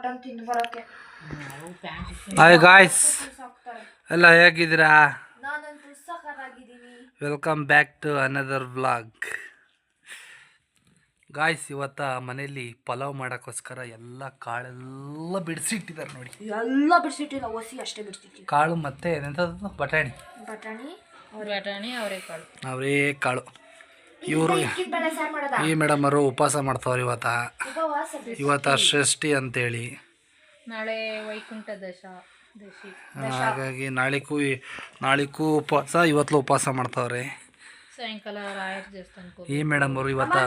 Mutton ತಿಂದು ಬರೋಕೆ. Hi guys, ಎಲ್ಲ ಹೇಗಿದ್ದೀರಾ? ನಾನಂತೂ ಸಖತ್ತಾಗಿದ್ದೀನಿ. Welcome back to another vlog. Guys, ಇವತ್ತ ಮನೇಲಿ ಪಲಾವ್ ಮಾಡೋಕ್ಕೋಸ್ಕರ ಎಲ್ಲ ಕಾಳೆಲ್ಲ ಬಿಡಿಸಿಟ್ಟಿದ್ದಾರೆ ನೋಡಿ. ಎಲ್ಲ ಬಿಡಿಸಿಟ್ಟಿಲ್ಲ, ಒಸಿ ಅಷ್ಟೇ ಬಿಡಿಸಿಟ್ಟಿಲ್ಲ. ಕಾಳು ಮತ್ತೆ ಎಂಥದ್ದು ಬಟಾಣಿ ಅವರೇಕಾಳು. ಇವರು ಈ ಮೇಡಮ್ ಅವರು ಉಪವಾಸ ಮಾಡ್ತಾವ್ರು ಇವತ್ತ ಷಷ್ಠಿ ಅಂತೇಳಿ. ನಾಳೆ ವೈಕುಂಠ ದಶಿ, ಹಾಗಾಗಿ ನಾಳಿಗೂ ಉಪವಾಸ, ಇವತ್ತು ಉಪವಾಸ ಮಾಡ್ತಾವ್ರೆ. ಸಾಯಂಕಾಲ ರಾಯರ ದೇವಸ್ಥಾನಕ್ಕೆ ಈ ಮೇಡಮ್ ಅವರು ಇವತ್ತ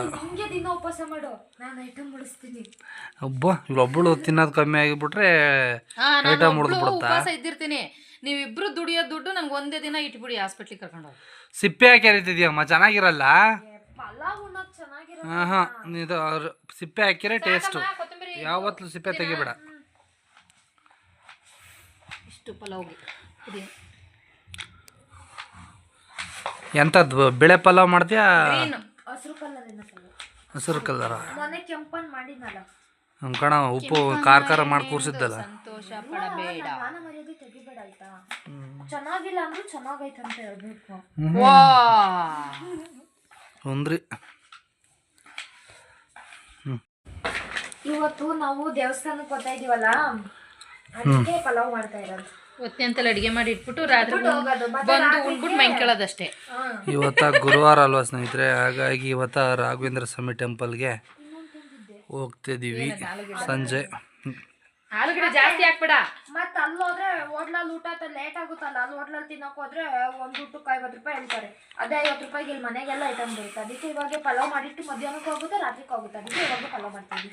ದಿನ ಉಪವಾಸ ಮಾಡು, ನಾನು ಐಟಮ್ ಮುಡಿಸ್ತೀನಿ. ಇಲ್ಲೊಬ್ಬಳು ತಿನ್ನೋದು ಕಮ್ಮಿ ಆಗಿಬಿಟ್ರೆ ಐಟಮ್ ಮುಡಿದ್ಬಿಡುತ್ತಾ? ಉಪವಾಸ ಇದ್ದಿರ್ತೀನಿ. ನೀವಿಬ್ರು ದುಡಿಯೋ ದುಡ್ಡು ನಂಗೆ ಒಂದೇ ದಿನ ಇಟ್ಬಿಡಿ, ಹಾಸ್ಪಿಟ್ಲಿಗೆ ಕರ್ಕೊಂಡು ಹೋಗಿ. ಸಿಪ್ಪೆ ಹಾಕಿ ಹರಿತಿದ್ಯಮ್ಮ, ಚೆನ್ನಾಗಿರಲ್ಲ. ಪಲಾವ್ ಉಣ್ಣೋದು ಚೆನ್ನಾಗಿರಲ್ಲ. ಇದು ಸಿಪ್ಪೆ ಹಾಕಿದ್ರೆ ಟೇಸ್ಟು. ಯಾವತ್ತೂ ಸಿಪ್ಪೆ ತೆಗಿಬೇಡ. ಇಷ್ಟು ಪಲಾವ್ಗೆ ಎಂಥದ್ದು ಬೆಳೆ ಪಲಾವ್ ಮಾಡ್ತೀಯಾ? ಹಸಿರು ಕಲರ ಮೊನ್ನೆ ಕೆಂಪನ್ ಮಾಡಿದ್ನಲ್ಲ, ನಮ್ಮ ಕಣ ಉಪ್ಪು ಖಾರ ಮಾಡಿ ಕೂರಿಸಿದ್ದಲ್ಲ. ಸಂತೋಷ ಪಡಬೇಡ, ಮಾನ ಮರ್ಯಾದೆ ತೆಗಿಬೇಡ ಆಯ್ತಾ? ಚೆನ್ನಾಗಿಲ್ಲ ಅಂದ್ರೂ ಚೆನ್ನಾಗೈತೆ ಅಂತ ಹೇಳ್ಬೇಕು. ಒಂದ್ರಿ ಇವತ್ತು ನಾವು ದೇವಸ್ಥಾನಕ್ಕೆ ಹೋಗ್ತಾ ಇದೀವಲ್ಲ, ಅದಕ್ಕೆ ಪಲಾವ್ ಮಾಡ್ತಾ ಇರೋದು. ಒತ್ತೆ ಅಂತಲ್ಲಿ ಅಡಿಗೆ ಮಾಡಿ ಇಟ್ಬಿಟ್ಟು ರಾತ್ರಿ ಬಂದು ಉಂಡ್ಬಿಟ್ಟು ಮೈ ಕೇಳೋದಷ್ಟೇ. ಇವತ್ತ ಗುರುವಾರ ಅಲ್ವಾ ಸ್ನೇಹಿತರೆ, ಹಾಗಾಗಿ ಇವತ್ತ ರಾಘವೇಂದ್ರ ಸ್ವಾಮಿ ಟೆಂಪಲ್ಗೆ ಹೋಗ್ತಿದ್ದೀವಿ ಸಂಜೆ. ಆಲೂಗಡ್ಡೆ ಜಾಸ್ತಿ ಹಾಕ್ಬೇಡ. ಮತ್ತೆ ಅಲ್ಲಿ ಹೋದ್ರೆ ಹೋಟ್ಲಲ್ಲಿ ಊಟ ಲೇಟ್ ಆಗುತ್ತಲ್ಲ, ಅಲ್ಲಿ ಹೋಟ್ಲಲ್ಲಿ ತಿನ್ನೋಕೆ ಹೋದ್ರೆ ಒಂದು ಊಟಕ್ಕೆ 50 ರೂಪಾಯಿ ಹೇಳ್ತಾರೆ. ಅದೇ 50 ರೂಪಾಯಿಗೆ ಇಲ್ಲಿ ಮನೆಗೆಲ್ಲ ಐಟಮ್ ಬರುತ್ತೆ. ಅದಕ್ಕೆ ಇವಾಗ ಪಲಾವ್ ಮಾಡಿಟ್ಟು ಮಧ್ಯಾಹ್ನಕ್ಕೆ ಹೋಗುತ್ತೆ, ರಾತ್ರಿಗೆ ಹೋಗುತ್ತೆ. ಅದಕ್ಕೆ ಇವಾಗ ಪಲಾವ್ ಮಾಡ್ತೀವಿ.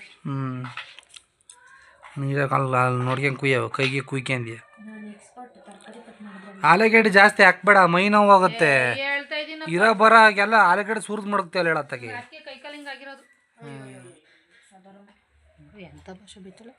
ನೀರೇ ಕಾಲ ನೋಡ್ಕೊಂಡು ಕುಯ್ಯವ ಕೈಗೆ ಕುಯ್ಕೊಂಡ್ಯ. ನಾನು ಎಕ್ಸ್ಪರ್ಟ್, ತರಕಾರಿ ಕಟ್ ಮಾಡಿದ್ರೆ. ಆಲೂಗಡ್ಡೆ ಜಾಸ್ತಿ ಹಾಕ್ಬೇಡ, ಮೈ ನೋವಾಗುತ್ತೆ. ಹೇಳ್ತಾ ಇದೀನಿ, ಇರೋ ಬರೋಗೆಲ್ಲ ಆಲೂಗಡ್ಡೆ ಸುರಿದು ಮಡಗ್ತೇವೆ ಹೇಳತ್ತಾಗೆ. ಕೈ ಕಾಲಿಂಗ್ ಆಗಿರೋದು. ಎಂತ ಭಾಷೆ ಬಿತ್ತಲ್ಲ.